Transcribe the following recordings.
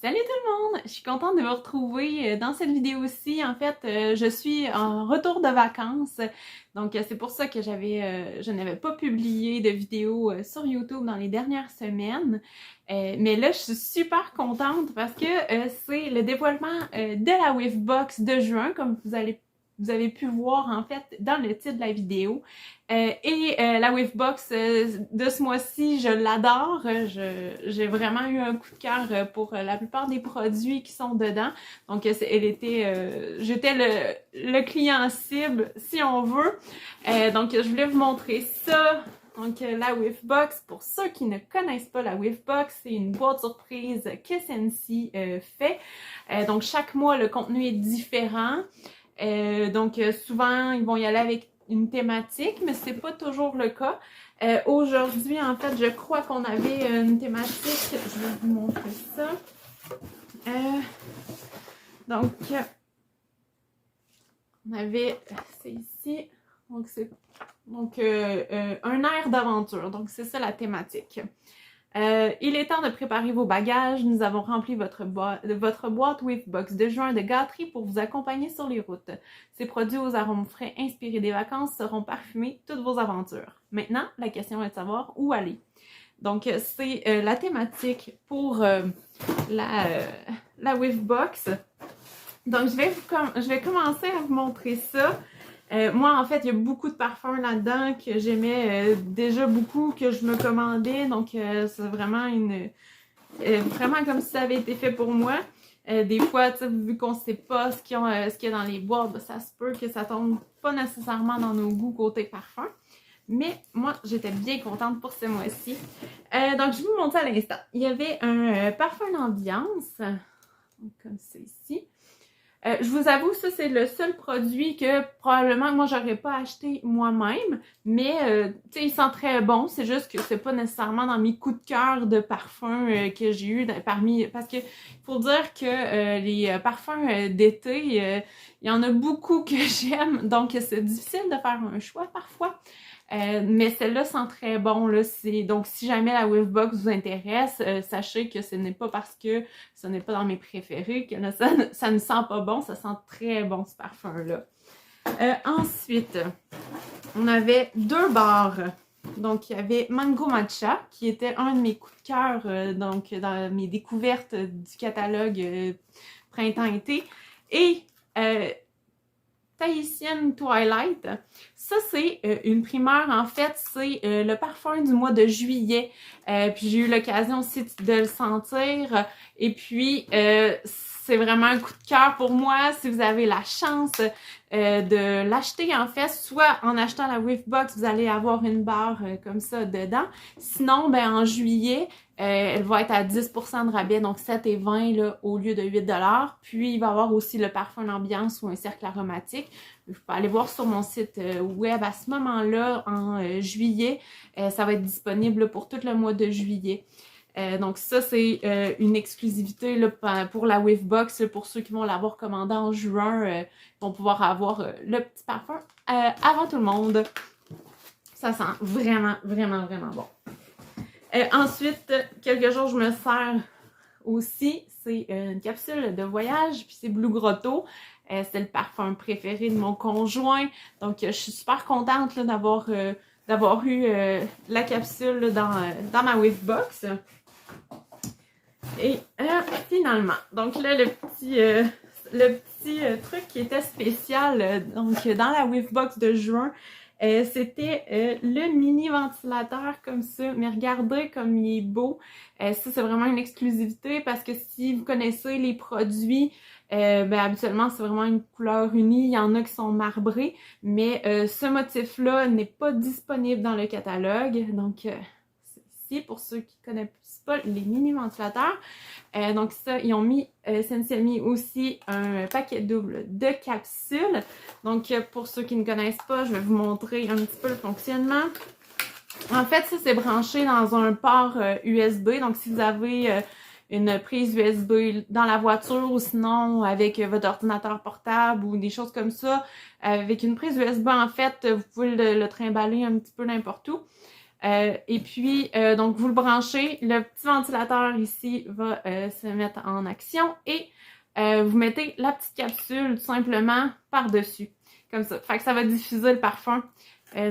Salut tout le monde! Je suis contente de vous retrouver dans cette vidéo-ci. En fait, je suis en retour de vacances. Donc, c'est pour ça que je n'avais pas publié de vidéo sur YouTube dans les dernières semaines. Mais là, je suis super contente parce que c'est le dévoilement de la Wavebox de juin, comme vous avez pu voir en fait dans le titre de la vidéo. La Wavebox de ce mois-ci, je l'adore. J'ai vraiment eu un coup de cœur pour la plupart des produits qui sont dedans. Donc, j'étais le client cible, si on veut. Donc, je voulais vous montrer ça. Donc, la Wavebox, pour ceux qui ne connaissent pas la Wavebox, c'est une boîte surprise que Scentsy fait. Donc, chaque mois, le contenu est différent. Souvent, ils vont y aller avec une thématique, mais c'est pas toujours le cas. Aujourd'hui, en fait, je crois qu'on avait une thématique. Je vais vous montrer ça. On avait, c'est ici. Un air d'aventure. Donc, c'est ça la thématique. Il est temps de préparer vos bagages. Nous avons rempli votre boîte Wavebox de juin de gâteries pour vous accompagner sur les routes. Ces produits aux arômes frais inspirés des vacances seront parfumés toutes vos aventures. Maintenant, la question est de savoir où aller. Donc, c'est la thématique pour la Wavebox. Donc, je vais commencer à vous montrer ça. Moi, en fait, il y a beaucoup de parfums là-dedans que j'aimais déjà beaucoup, que je me commandais. Donc, c'est vraiment vraiment comme si ça avait été fait pour moi. Des fois, vu qu'on ne sait pas ce qu'il y a dans les boîtes, ça se peut que ça tombe pas nécessairement dans nos goûts côté parfum. Mais moi, j'étais bien contente pour ce mois-ci. Donc, je vais vous montrer à l'instant. Il y avait un parfum d'ambiance, comme c'est ici. Je vous avoue, ça, c'est le seul produit que probablement moi, j'aurais pas acheté moi-même. Mais, tu sais, il sent très bon. C'est juste que c'est pas nécessairement dans mes coups de cœur de parfums que j'ai eu parmi... Parce que, faut dire que les parfums d'été, il y en a beaucoup que j'aime. Donc, c'est difficile de faire un choix parfois. Mais celle-là sent très bon. Là. Donc, si jamais la Wavebox vous intéresse, sachez que ce n'est pas parce que ce n'est pas dans mes préférés que ça ne sent pas bon. Ça sent très bon, ce parfum-là. Ensuite, on avait 2 barres. Donc, il y avait Mango Matcha, qui était un de mes coups de cœur dans mes découvertes du catalogue printemps-été. Et Tahitian Twilight. Ça, c'est une primeur. En fait, c'est le parfum du mois de juillet. Puis j'ai eu l'occasion aussi de le sentir. Et puis, c'est vraiment un coup de cœur pour moi. Si vous avez la chance de l'acheter, en fait, soit en achetant la Wavebox, vous allez avoir une barre comme ça dedans. Sinon, ben en juillet, elle va être à 10% de rabais, donc 7 et 20 là, au lieu de 8$. Puis, il va y avoir aussi le parfum d'ambiance ou un cercle aromatique. Vous pouvez aller voir sur mon site web à ce moment-là, en juillet. Ça va être disponible pour tout le mois de juillet. Donc ça, c'est une exclusivité là, pour la Wavebox. Là, pour ceux qui vont l'avoir commandé en juin, ils vont pouvoir avoir le petit parfum avant tout le monde. Ça sent vraiment, vraiment, vraiment bon. Ensuite, quelque chose que je me sers aussi, c'est une capsule de voyage, puis c'est Blue Grotto. C'est le parfum préféré de mon conjoint. Donc, je suis super contente là, d'avoir eu la capsule là, dans ma Wavebox. Et finalement, donc là, le petit truc qui était spécial donc dans la Wavebox de juin, c'était le mini ventilateur comme ça. Mais regardez comme il est beau. Ça, c'est vraiment une exclusivité parce que si vous connaissez les produits, habituellement, c'est vraiment une couleur unie. Il y en a qui sont marbrés, mais ce motif-là n'est pas disponible dans le catalogue. Donc, c'est ici pour ceux qui ne connaissent pas les mini ventilateurs. Donc ça, ils ont mis, Scentsy a mis aussi un paquet double de capsules. Donc pour ceux qui ne connaissent pas, je vais vous montrer un petit peu le fonctionnement. En fait, ça c'est branché dans un port USB. Donc si vous avez une prise USB dans la voiture ou sinon avec votre ordinateur portable ou des choses comme ça, avec une prise USB en fait, vous pouvez le trimballer un petit peu n'importe où. Et puis, donc vous le branchez, le petit ventilateur ici va se mettre en action et vous mettez la petite capsule tout simplement par-dessus, comme ça. Fait que ça va diffuser le parfum.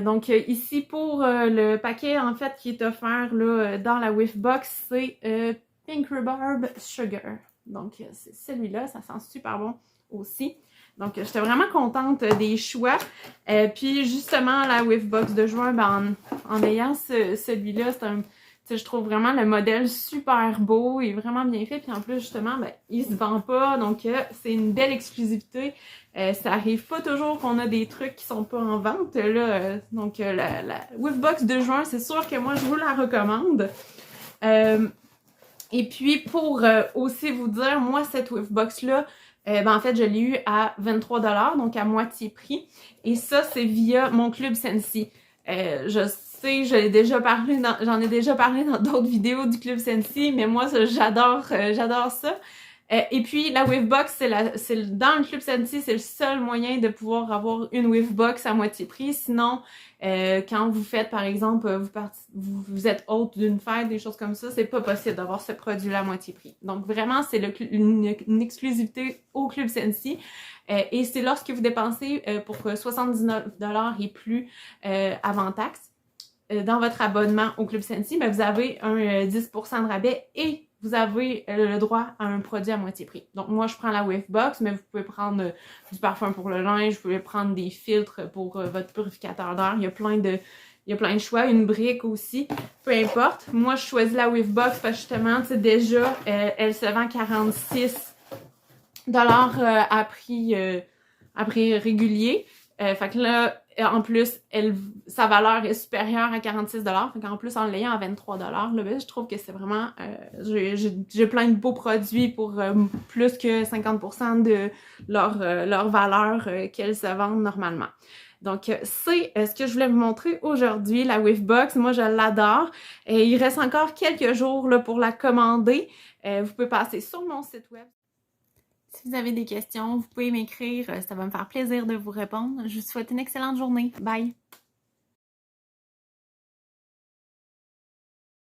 Donc ici, pour le paquet en fait qui est offert là, dans la Whiffbox, c'est Pink Rhubarb Sugar. Donc c'est celui-là, ça sent super bon aussi. Donc j'étais vraiment contente des choix. Puis justement, la Whiffbox de juin, ben, en ayant celui-là, c'est un... je trouve vraiment le modèle super beau et vraiment bien fait. Puis en plus, justement, ben, il se vend pas. Donc, c'est une belle exclusivité. Ça arrive pas toujours qu'on a des trucs qui sont pas en vente. Là, donc, la Whiffbox de juin, c'est sûr que moi, je vous la recommande. Et puis, pour aussi vous dire, moi, cette Whiffbox-là, ben, en fait, je l'ai eu à 23$, donc à moitié prix. Et ça, c'est via mon club Scentsy. Je sais, j'en ai déjà parlé dans d'autres vidéos du Club Scentsy, mais moi, j'adore ça. Et puis, la Whiffbox, dans le Club Scentsy, c'est le seul moyen de pouvoir avoir une Whiffbox à moitié prix. Sinon, quand vous faites, par exemple, vous êtes hôte d'une fête, des choses comme ça, c'est pas possible d'avoir ce produit-là à moitié prix. Donc, vraiment, c'est une exclusivité au Club Scentsy. Et c'est lorsque vous dépensez pour 79$ et plus avant taxe dans votre abonnement au Club Scentsy, ben vous avez un 10% de rabais et vous avez le droit à un produit à moitié prix. Donc moi, je prends la Whiffbox, mais vous pouvez prendre du parfum pour le linge, vous pouvez prendre des filtres pour votre purificateur d'air. Il y a plein de choix, une brique aussi, peu importe. Moi, je choisis la Whiffbox parce que justement, tu sais, déjà, elle se vend 46$ à prix régulier. Fait que là, en plus, sa valeur est supérieure à 46$. Fait qu'en plus, en l'ayant à 23$, là, ben, je trouve que c'est vraiment... j'ai plein de beaux produits pour plus que 50% de leur valeur qu'elles se vendent normalement. Donc, c'est ce que je voulais vous montrer aujourd'hui, la Whiffbox. Moi, je l'adore. Il reste encore quelques jours là, pour la commander. Vous pouvez passer sur mon site web. Si vous avez des questions, vous pouvez m'écrire. Ça va me faire plaisir de vous répondre. Je vous souhaite une excellente journée. Bye!